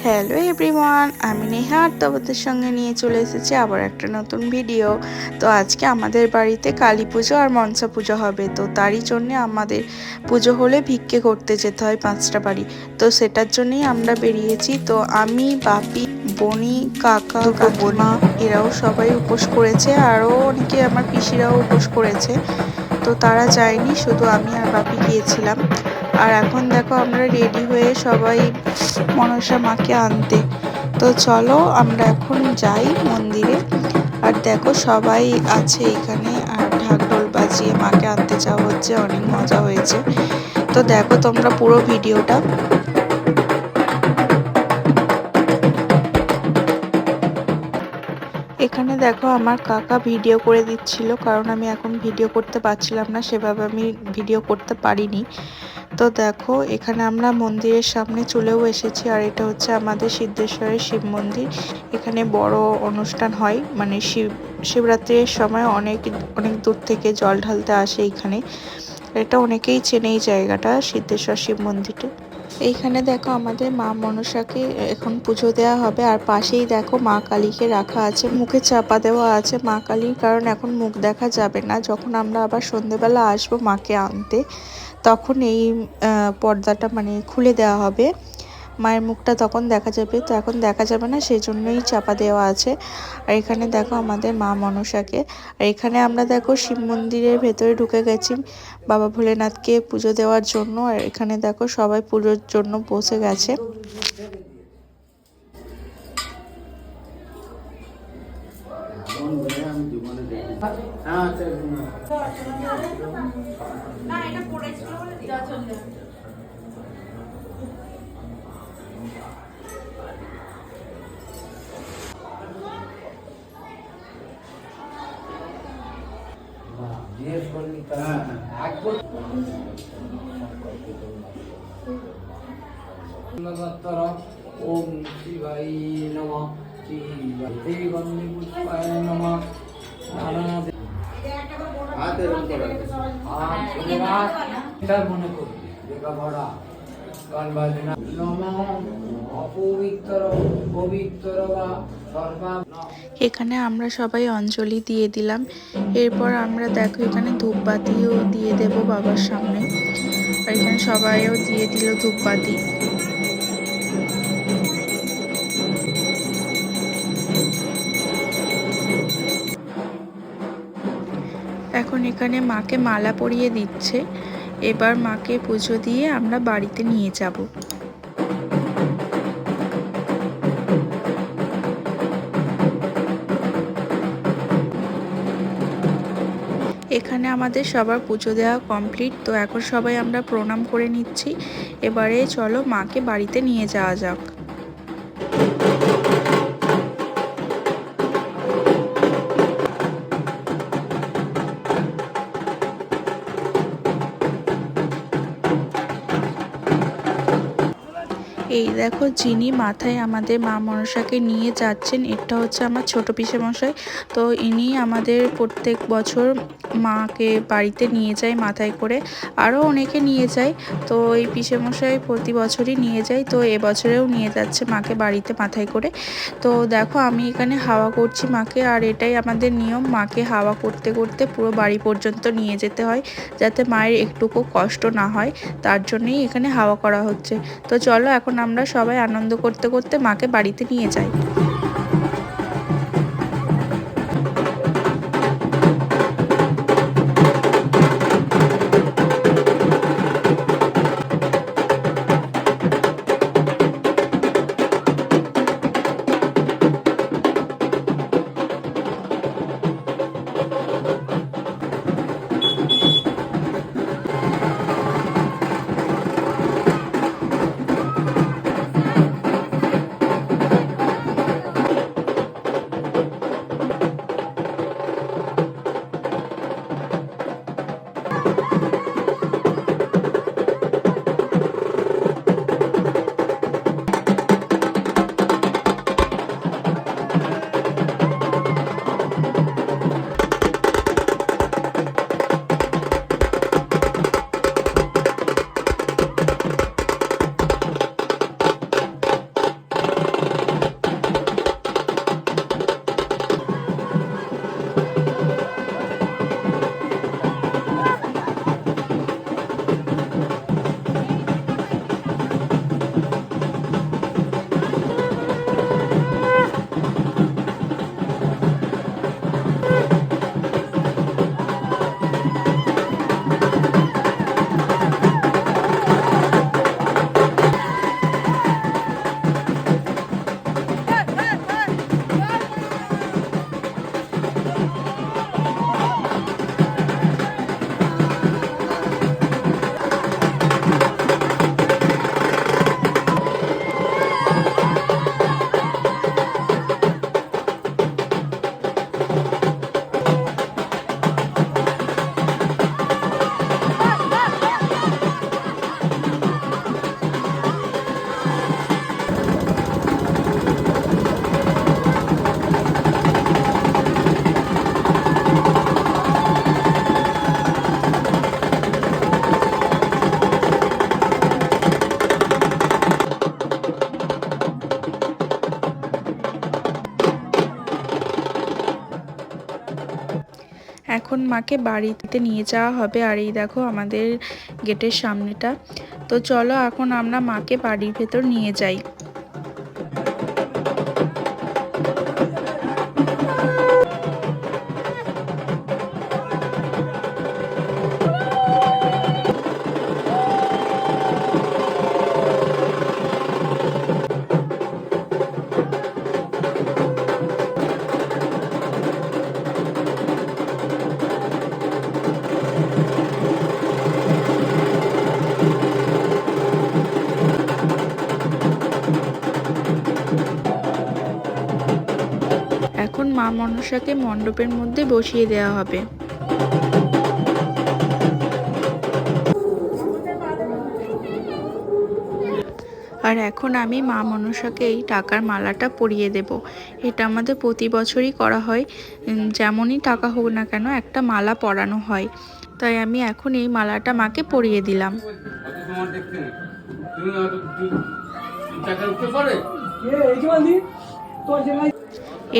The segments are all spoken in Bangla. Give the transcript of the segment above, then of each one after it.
হ্যালো এভরিওয়ান, আমি নেহা আর তোমাদের সঙ্গে নিয়ে চলে এসেছি আবার একটা নতুন ভিডিও। তো আজকে আমাদের বাড়িতে কালী পুজো আর মনসা পুজো হবে, তো তারই জন্য আমাদের পুজো হলে ভিক্ষে করতে যেতে হয় 5টা বাড়ি। তো সেটার জন্যই আমরা বেরিয়েছি। তো আমি, বাপি, বনি, কাকা, কাকিমা এরাও সবাই উপোস করেছে, আরও অনেকে আমার পিসিরাও উপোস করেছে। তো তারা যায়নি, শুধু আমি আর বাপি গিয়েছিলাম। আর এখন দেখো আমরা রেডি হয়ে সবাই মনসা মাকে আনতে। তো চলো আমরা এখন যাই মন্দিরে। আর দেখো সবাই আছে এখানে, আর ঢাক ঢোল বাজিয়ে মাকে আনতে যাওয়া হচ্ছে, অনেক মজা হয়েছে। তো দেখো তোমরা পুরো ভিডিওটা। এখানে দেখো আমার কাকা ভিডিও করে দিচ্ছিল, কারণ আমি এখন ভিডিও করতে পারছিলাম না, সেভাবে আমি ভিডিও করতে পারিনি। তো দেখো এখানে আমরা মন্দিরের সামনে চলেও এসেছি, আর এটা হচ্ছে আমাদের সিদ্ধেশ্বরের শিব মন্দির। এখানে বড় অনুষ্ঠান হয়, মানে শিবরাত্রির সময় অনেক অনেক দূর থেকে জল ঢালতে আসে এখানে। এটা অনেকেই চেনে এই জায়গাটা, সিদ্ধেশ্বর শিব মন্দিরটা। এইখানে দেখো আমাদের মা মনসাকে এখন পুজো দেওয়া হবে, আর পাশেই দেখো মা কালীকে রাখা আছে, মুখে চাপা দেওয়া আছে মা কালীর, কারণ এখন মুখ দেখা যাবে না। যখন আমরা আবার সন্ধেবেলা আসবো মাকে আনতে, তখন এই পর্দাটা মানে খুলে দেওয়া হবে, মায়ের মুখটা তখন দেখা যাবে। তো এখন দেখা যাবে না, সেই জন্যই চাপা দেওয়া আছে। আর এখানে দেখো আমাদের মা মনসাকে। আর এখানে আমরা দেখো শিব মন্দিরের ভেতরে ঢুকে গেছি বাবা ভোলেনাথকে পুজো দেওয়ার জন্য। আর এখানে দেখো সবাই পুজোর জন্য বসে গেছে। ओम शिवाय नमः श्री गंगे पुष्पाय नमः মনে করবি লেখাপড়া গান বাজনা নমঃ অপবিত্র পবিত্র বা সর্বা। এখানে আমরা সবাই অঞ্জলি দিয়ে দিলাম। এরপর আমরা দেখো এখানে ধূপবাতিও দিয়ে দেব বাবার সামনে। আর এখানে সবাইও দিয়ে দিল ধূপবাতি। এখন এখানে মাকে মালা পরিয়ে দিচ্ছে। এবার মাকে পুজো দিয়ে আমরা বাড়িতে নিয়ে যাব। এখানে আমাদের সবার পুজো দেওয়া কমপ্লিট। তো এখন সবাই আমরা প্রণাম করে নিচ্ছি। এবারে চলো মাকে বাড়িতে নিয়ে যাওয়া যাক। এই দেখো যিনি মাথায় আমাদের মা মনসাকে নিয়ে যাচ্ছেন, এটা হচ্ছে আমার ছোট পিসেমশাই। তো ইনি আমাদের প্রত্যেক বছর মাকে বাড়িতে নিয়ে যায় মাথায় করে, আরও অনেকে নিয়ে যায়। তো এই পিসেমশাই প্রতি বছরই নিয়ে যায়, তো এবছরেও নিয়ে যাচ্ছে মাকে বাড়িতে মাথায় করে। তো দেখো আমি এখানে হাওয়া করছি মাকে, আর এটাই আমাদের নিয়ম, মাকে হাওয়া করতে করতে পুরো বাড়ি পর্যন্ত নিয়ে যেতে হয়, যাতে মায়ের একটুকু কষ্ট না হয়, তার জন্যই এখানে হাওয়া করা হচ্ছে। তো চলো এখন আমরা সবাই আনন্দ করতে করতে মাকে বাড়িতে নিয়ে যাই। এখন মাকে বাড়িতে নিয়ে যাওয়া হবে। আর এই দেখো আমাদের গেটের সামনেটা। তো চলো এখন আমরা মাকে বাড়ির ভেতর নিয়ে যাই। এখন মা মনসাকে মণ্ডপের মধ্যে বসিয়ে দেওয়া হবে। আর এখন আমি মা মনসাকে এই টাকার মালাটা পরিয়ে দেব। এটা আমাদের প্রতি বছরই করা হয়, যেমনই টাকা হোক না কেন একটা মালা পরানো হয়। তাই আমি এখন এই মালাটা মাকে পরিয়ে দিলাম।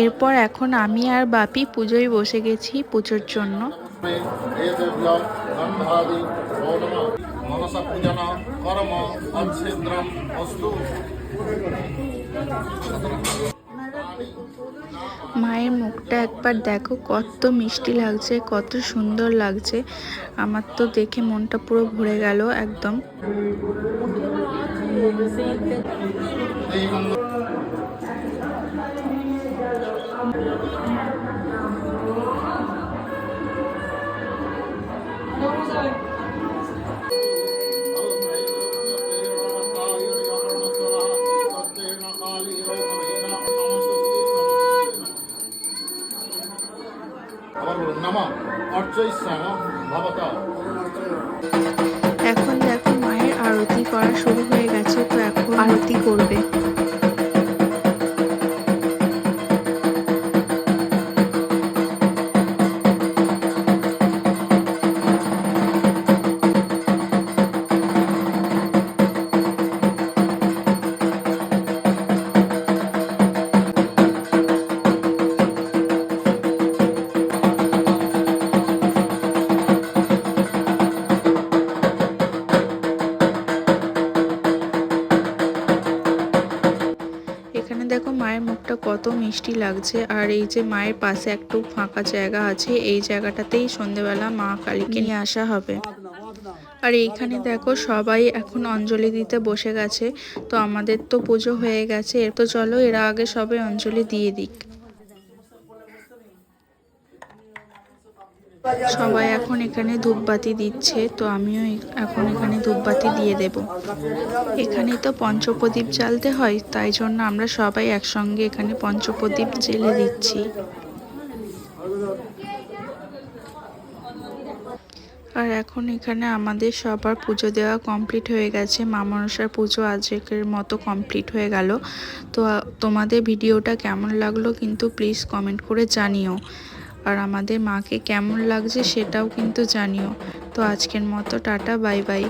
এরপর এখন আমি আর বাপি পুজোয় বসে গেছি পুজোর জন্য। মায়ের মুখটা একবার দেখো, কত মিষ্টি লাগছে, কত সুন্দর লাগছে। আমার তো দেখে মনটা পুরো ভরে গেল একদম। এখন দেখো মায়ের আরতি করা শুরু হয়ে গেছে, তো এখন আরতি করবে। এখানে দেখো মায়ের মুখটা কত মিষ্টি লাগছে। আর এই যে মায়ের পাশে একটু ফাঁকা জায়গা আছে, এই জায়গাটাতেই সন্ধেবেলা মা কালীকে নিয়ে আসা হবে। আর এইখানে দেখো সবাই এখন অঞ্জলি দিতে বসে গেছে। তো আমাদের তো পুজো হয়ে গেছে, তো চলো এরা আগে সবাই অঞ্জলি দিয়ে দিক। সবাই এখন এখানে ধূপবাতি দিচ্ছে, তো আমিও এখন এখানে ধূপবাতি দিয়ে দেব। এখানে তো পঞ্চপ্রদীপ জ্বালতে হয়, তাই জন্য আমরা সবাই একসঙ্গে এখানে পঞ্চপ্রদীপ জ্বেলে দিচ্ছি। আর এখন এখানে আমাদের সবার পুজো দেওয়া কমপ্লিট হয়ে গেছে। মা মনসার পুজো আজকের মতো কমপ্লিট হয়ে গেল। তো তোমাদের ভিডিওটা কেমন লাগলো কিন্তু প্লিজ কমেন্ট করে জানিও। আর আমাদের মাকে কেমন লাগছে সেটাও কিন্তু জানিও। তো আজকের মতো টাটা, বাই বাই।